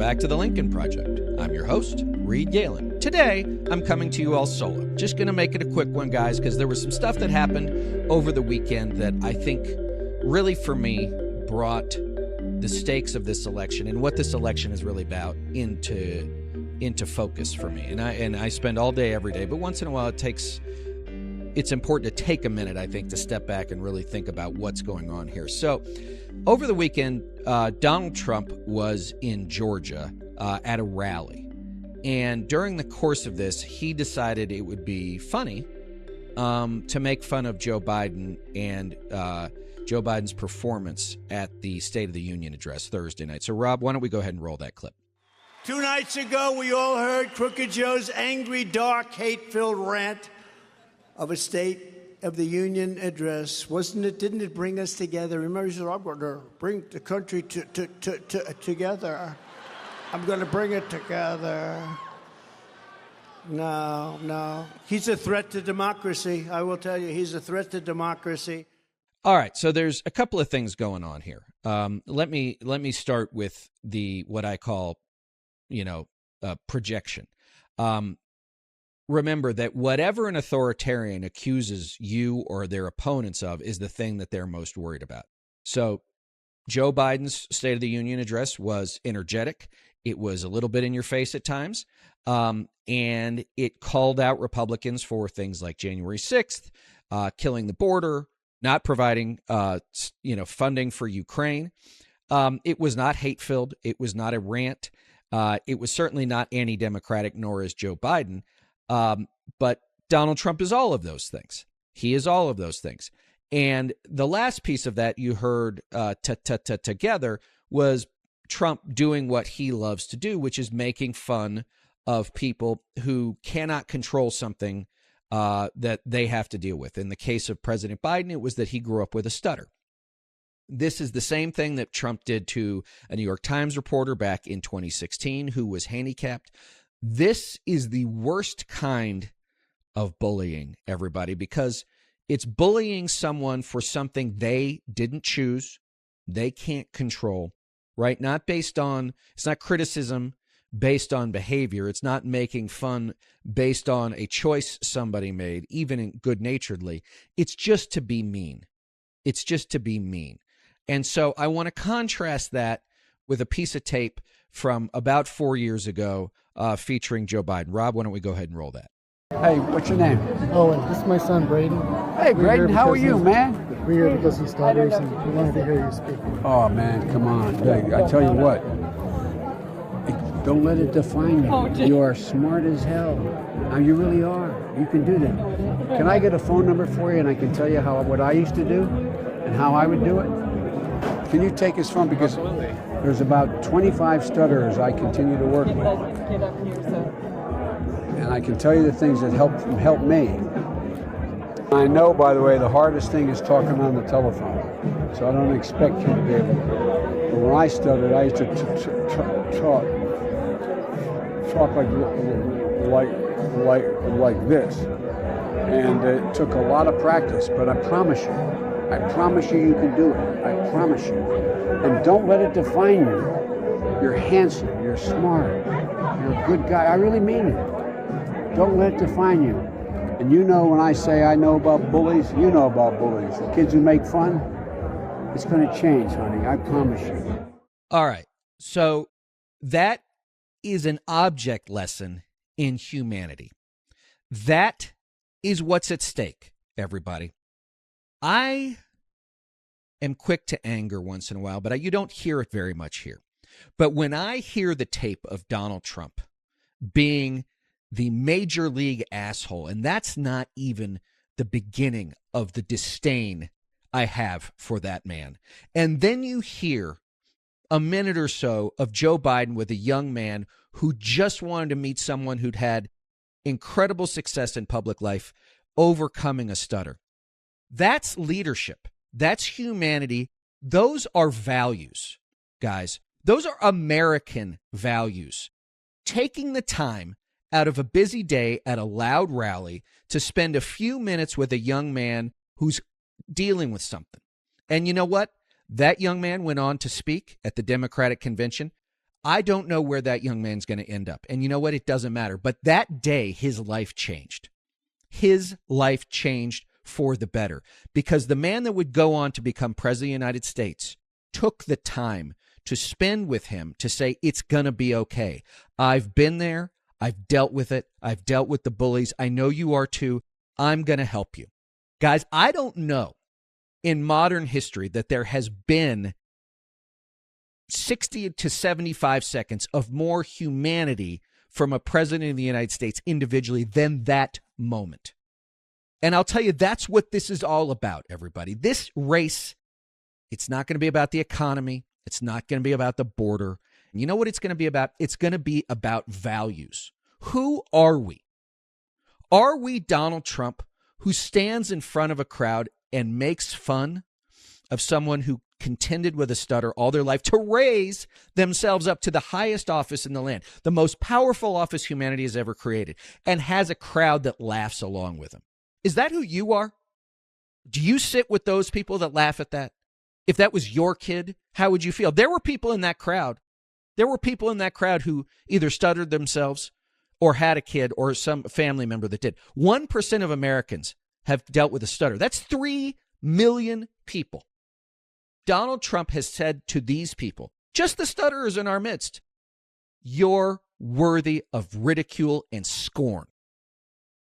back to the Lincoln Project. I'm your host, Reed Galen. Today, I'm coming to you all solo. Just going to make it a quick one, guys, because there was some stuff that happened over the weekend that I think really, for me, brought the stakes of this election and what this election is really about into focus for me. And I spend all day, every day, but once in a while it's important to take a minute, I think, to step back and really think about what's going on here. So over the weekend, Donald Trump was in Georgia at a rally. And during the course of this, he decided it would be funny to make fun of Joe Biden and Joe Biden's performance at the State of the Union address Thursday night. So, Rob, why don't we go ahead and roll that clip? 2 nights ago, we all heard Crooked Joe's angry, dark, hate-filled rant of a State of the Union address. Didn't it bring us together? Remember, he said, I'm going to bring the country together. I'm going to bring it together. No. He's a threat to democracy. I will tell you, he's a threat to democracy. All right, so there's a couple of things going on here. Let me start with what I call, projection. Remember that whatever an authoritarian accuses you or their opponents of is the thing that they're most worried about. So Joe Biden's State of the Union address was energetic. It was a little bit in your face at times. And it called out Republicans for things like January 6th, killing the border, not providing, funding for Ukraine. It was not hate-filled. It was not a rant. It was certainly not anti-democratic, nor is Joe Biden. But Donald Trump is all of those things. He is all of those things. And the last piece of that you heard together was Trump doing what he loves to do, which is making fun of people who cannot control something that they have to deal with. In the case of President Biden, it was that he grew up with a stutter. This is the same thing that Trump did to a New York Times reporter back in 2016 who was handicapped. This is the worst kind of bullying, everybody, because it's bullying someone for something they didn't choose, they can't control, right? It's not criticism based on behavior. It's not making fun based on a choice somebody made, even good-naturedly. It's just to be mean. It's just to be mean. And so I want to contrast that with a piece of tape from about 4 years ago featuring Joe Biden. Rob, why don't we go ahead and roll that? Hey, what's your name? Owen, this is my son, Braden. Hey, Braden, how are you, man? We're here because he stutters and we wanted to hear you speak. Oh, man, come on. I tell you what, don't let it define you. You are smart as hell. You really are. You can do that. Can I get a phone number for you and I can tell you what I used to do and how I would do it? Can you take his phone? Because there's about 25 stutterers I continue to work with. And I can tell you the things that help me. I know, by the way, the hardest thing is talking on the telephone. So I don't expect you to be able to. But when I stuttered, I used to talk like this. And it took a lot of practice, but I promise you can do it. I promise you. And don't let it define you. You're handsome, you're smart, you're a good guy. I really mean it. Don't let it define you. And when I say I know about bullies, you know about bullies. The kids who make fun, it's going to change, honey. I promise you. All right. So that is an object lesson in humanity. That is what's at stake, everybody. I am quick to anger once in a while, but you don't hear it very much here. But when I hear the tape of Donald Trump being the major league asshole, and that's not even the beginning of the disdain I have for that man. And then you hear a minute or so of Joe Biden with a young man who just wanted to meet someone who'd had incredible success in public life, overcoming a stutter. That's leadership. That's humanity. Those are values, guys. Those are American values. Taking the time out of a busy day at a loud rally to spend a few minutes with a young man who's dealing with something. And you know what? That young man went on to speak at the Democratic convention. I don't know where that young man's going to end up. And you know what? It doesn't matter. But that day, his life changed. His life changed for the better, because the man that would go on to become president of the United States took the time to spend with him to say, it's going to be okay. I've been there. I've dealt with it. I've dealt with the bullies. I know you are too. I'm going to help you. Guys, I don't know in modern history that there has been 60 to 75 seconds of more humanity from a president of the United States individually than that moment. And I'll tell you, that's what this is all about, everybody. This race, it's not going to be about the economy. It's not going to be about the border. And you know what it's going to be about? It's going to be about values. Who are we? Are we Donald Trump, who stands in front of a crowd and makes fun of someone who contended with a stutter all their life to raise themselves up to the highest office in the land, the most powerful office humanity has ever created, and has a crowd that laughs along with him? Is that who you are? Do you sit with those people that laugh at that? If that was your kid, how would you feel? There were people in that crowd. There were people in that crowd who either stuttered themselves or had a kid or some family member that did. 1% of Americans have dealt with a stutter. That's 3 million people. Donald Trump has said to these people, just the stutterers in our midst, you're worthy of ridicule and scorn.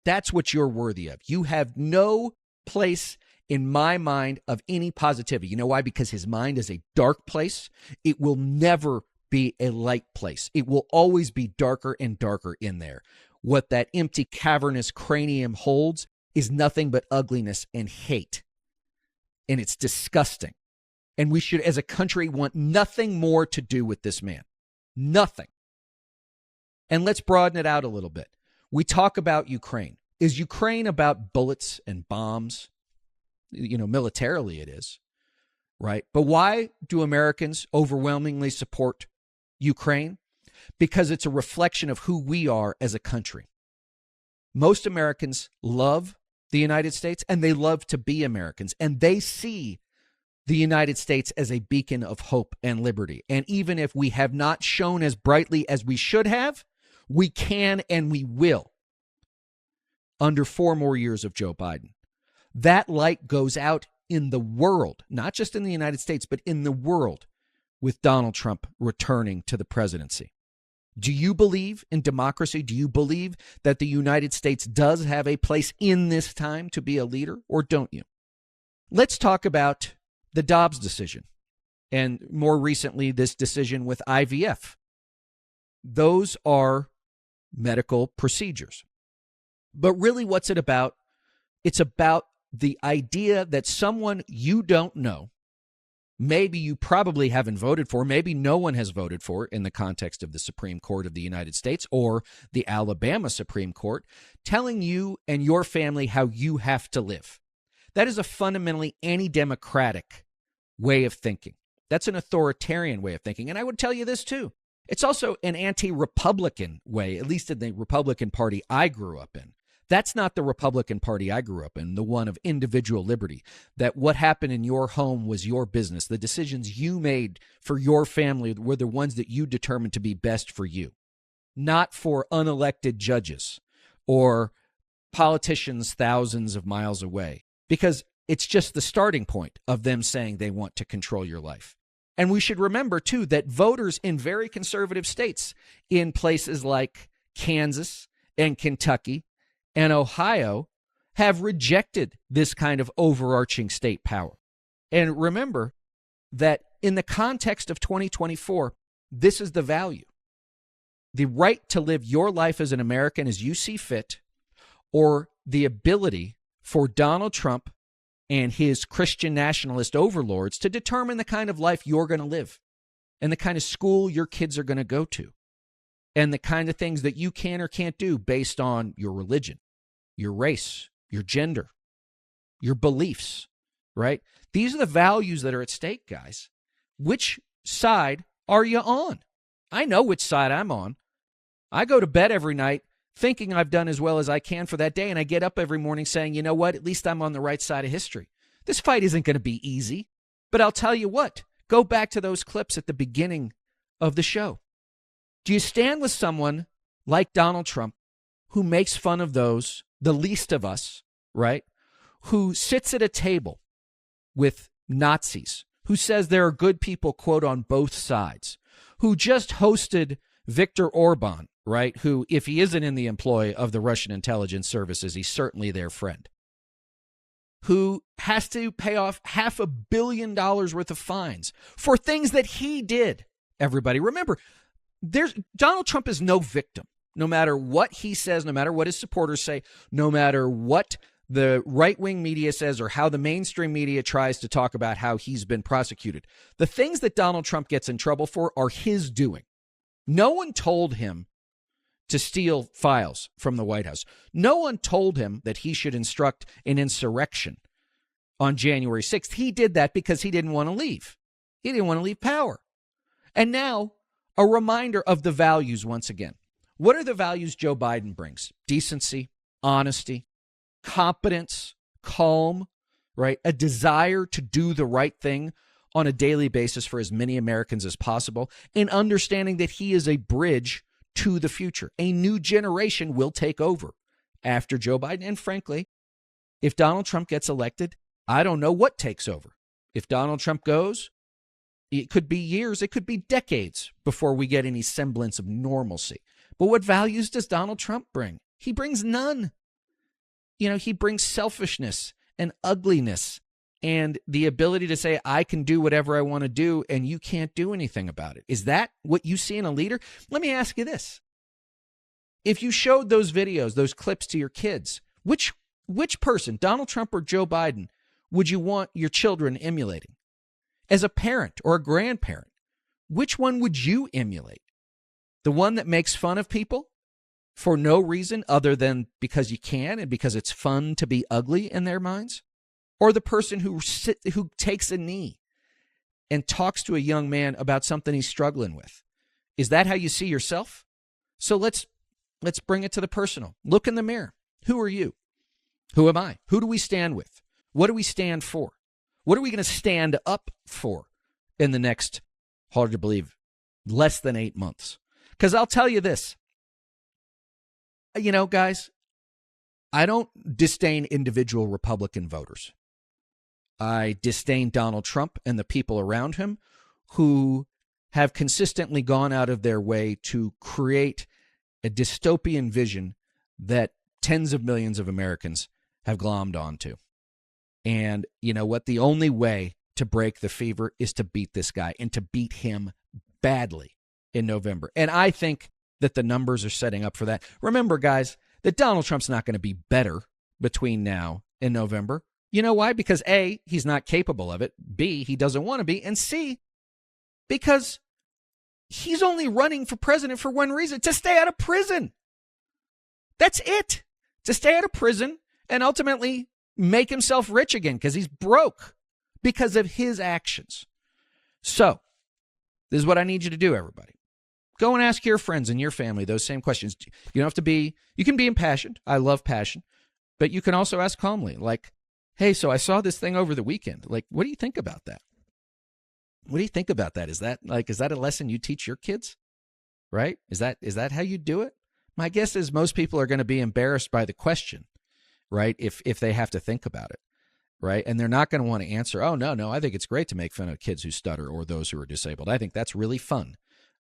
That's what you're worthy of. You have no place in my mind of any positivity. You know why? Because his mind is a dark place. It will never be a light place. It will always be darker and darker in there. What that empty, cavernous cranium holds is nothing but ugliness and hate. And it's disgusting. And we should, as a country, want nothing more to do with this man. Nothing. And let's broaden it out a little bit. We talk about Ukraine. Is Ukraine about bullets and bombs? You know, militarily it is, right? But why do Americans overwhelmingly support Ukraine? Because it's a reflection of who we are as a country. Most Americans love the United States, and they love to be Americans, and they see the United States as a beacon of hope and liberty. And even if we have not shone as brightly as we should have, we can and we will under 4 more years of Joe Biden. That light goes out in the world, not just in the United States, but in the world with Donald Trump returning to the presidency. Do you believe in democracy? Do you believe that the United States does have a place in this time to be a leader, or don't you? Let's talk about the Dobbs decision, and more recently, this decision with IVF. Those are medical procedures. But really, what's it about? It's about the idea that someone you don't know, maybe you probably haven't voted for, maybe no one has voted for in the context of the Supreme Court of the United States or the Alabama Supreme Court, telling you and your family how you have to live. That is a fundamentally anti-democratic way of thinking. That's an authoritarian way of thinking. And I would tell you this too. It's also an anti-Republican way, at least in the Republican Party I grew up in. That's not the Republican Party I grew up in, the one of individual liberty, that what happened in your home was your business. The decisions you made for your family were the ones that you determined to be best for you, not for unelected judges or politicians thousands of miles away, because it's just the starting point of them saying they want to control your life. And we should remember, too, that voters in very conservative states, in places like Kansas and Kentucky and Ohio, have rejected this kind of overarching state power. And remember that in the context of 2024, this is the value. The right to live your life as an American as you see fit, or the ability for Donald Trump and his Christian nationalist overlords to determine the kind of life you're going to live and the kind of school your kids are going to go to and the kind of things that you can or can't do based on your religion, your race, your gender, your beliefs, right? These are the values that are at stake, guys. Which side are you on? I know which side I'm on. I go to bed every night thinking I've done as well as I can for that day, and I get up every morning saying, you know what, at least I'm on the right side of history. This fight isn't going to be easy, but I'll tell you what, go back to those clips at the beginning of the show. Do you stand with someone like Donald Trump, who makes fun of those, the least of us, right? Who sits at a table with Nazis, who says there are good people, quote, on both sides, who just hosted Viktor Orban, right? Who, if he isn't in the employ of the Russian intelligence services, he's certainly their friend, who has to pay off $500 million worth of fines for things that he did. Everybody, remember, Donald Trump is no victim. No matter what he says, no matter what his supporters say, no matter what the right-wing media says or how the mainstream media tries to talk about how he's been prosecuted, the things that Donald Trump gets in trouble for are his doing. No one told him to steal files from the White House. No one told him that he should instruct an insurrection on January 6th. He did that because he didn't want to leave. He didn't want to leave power. And now, a reminder of the values once again. What are the values Joe Biden brings? Decency, honesty, competence, calm, right? A desire to do the right thing on a daily basis for as many Americans as possible, and understanding that he is a bridge to the future. A new generation will take over after Joe Biden. And frankly, if Donald Trump gets elected, I don't know what takes over. If Donald Trump goes, it could be years, it could be decades before we get any semblance of normalcy. But what values does Donald Trump bring? He brings none. He brings selfishness and ugliness and the ability to say, I can do whatever I want to do and you can't do anything about it. Is that what you see in a leader? Let me ask you this. If you showed those videos, those clips to your kids, which person, Donald Trump or Joe Biden, would you want your children emulating? As a parent or a grandparent, which one would you emulate? The one that makes fun of people for no reason other than because you can and because it's fun to be ugly in their minds? Or the person who takes a knee and talks to a young man about something he's struggling with? Is that how you see yourself? So let's bring it to the personal. Look in the mirror. Who are you? Who am I? Who do we stand with? What do we stand for? What are we going to stand up for in the next, hard to believe, less than 8 months? Because I'll tell you this, guys, I don't disdain individual Republican voters. I disdain Donald Trump and the people around him who have consistently gone out of their way to create a dystopian vision that tens of millions of Americans have glommed onto. And you know what? The only way to break the fever is to beat this guy and to beat him badly in November. And I think that the numbers are setting up for that. Remember, guys, that Donald Trump's not going to be better between now and November. You know why? Because A, he's not capable of it. B, he doesn't want to be. And C, because he's only running for president for one reason: to stay out of prison. That's it. To stay out of prison and ultimately make himself rich again because he's broke because of his actions. So this is what I need you to do, everybody. Go and ask your friends and your family those same questions. You don't have to be, you can be impassioned. I love passion. But you can also ask calmly, like, hey, so I saw this thing over the weekend. Like, what do you think about that? What do you think about that? Is that a lesson you teach your kids? Right? Is that how you do it? My guess is most people are going to be embarrassed by the question, right? If they have to think about it, right? And they're not going to want to answer, oh, no, I think it's great to make fun of kids who stutter or those who are disabled. I think that's really fun.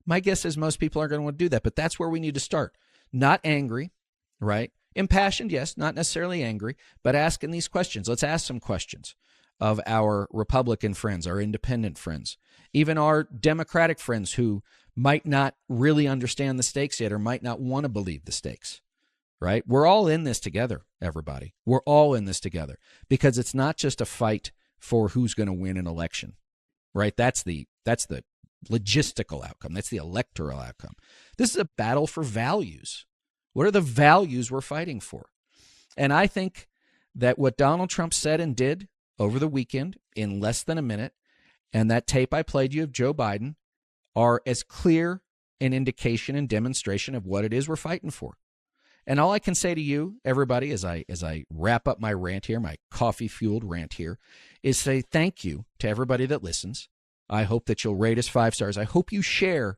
My guess is most people aren't going to want to do that, but that's where we need to start. Not angry, right? Impassioned, yes, not necessarily angry, but asking these questions. Let's ask some questions of our Republican friends, our independent friends, even our Democratic friends who might not really understand the stakes yet or might not want to believe the stakes, right? We're all in this together, everybody. We're all in this together because it's not just a fight for who's going to win an election, right? That's the logistical outcome. That's the electoral outcome. This is a battle for values. What are the values we're fighting for? And I think that what Donald Trump said and did over the weekend in less than a minute, and that tape I played you of Joe Biden, are as clear an indication and demonstration of what it is we're fighting for. And all I can say to you, everybody, as I wrap up my rant here, my coffee-fueled rant here, is say thank you to everybody that listens. I hope that you'll rate us 5 stars. I hope you share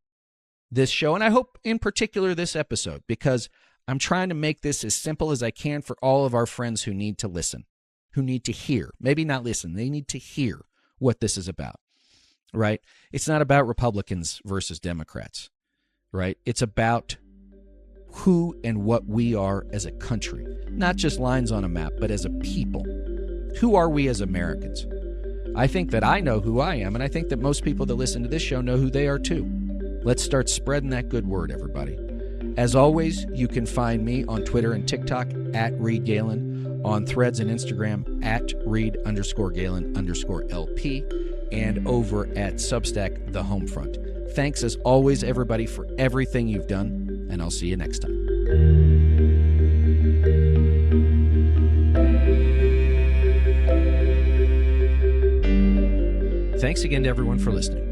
this show, and I hope in particular this episode, because I'm trying to make this as simple as I can for all of our friends who need to listen, who need to hear. Maybe not listen, they need to hear what this is about, right? It's not about Republicans versus Democrats, right? It's about who and what we are as a country, not just lines on a map, but as a people. Who are we as Americans? I think that I know who I am, and I think that most people that listen to this show know who they are too. Let's start spreading that good word, everybody. As always, you can find me on Twitter and TikTok at Reed Galen, on Threads and Instagram at Reed_Galen_LP, and over at Substack, The Homefront. Thanks as always, everybody, for everything you've done, and I'll see you next time. Thanks again to everyone for listening.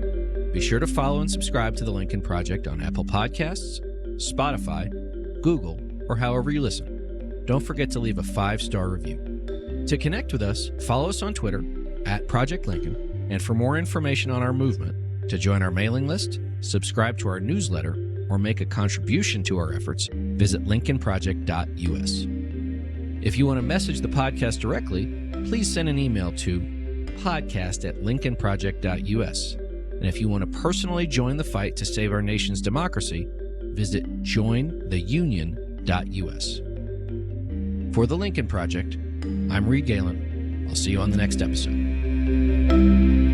Be sure to follow and subscribe to The Lincoln Project on Apple Podcasts, Spotify, Google, or however you listen. Don't forget to leave a 5-star review. To connect with us, follow us on Twitter at Project Lincoln, and for more information on our movement, to join our mailing list, subscribe to our newsletter, or make a contribution to our efforts, visit lincolnproject.us. If you want to message the podcast directly, please send an email to podcast@lincolnproject.us. And if you want to personally join the fight to save our nation's democracy, visit jointheunion.us. For the Lincoln Project, I'm Reed Galen. I'll see you on the next episode.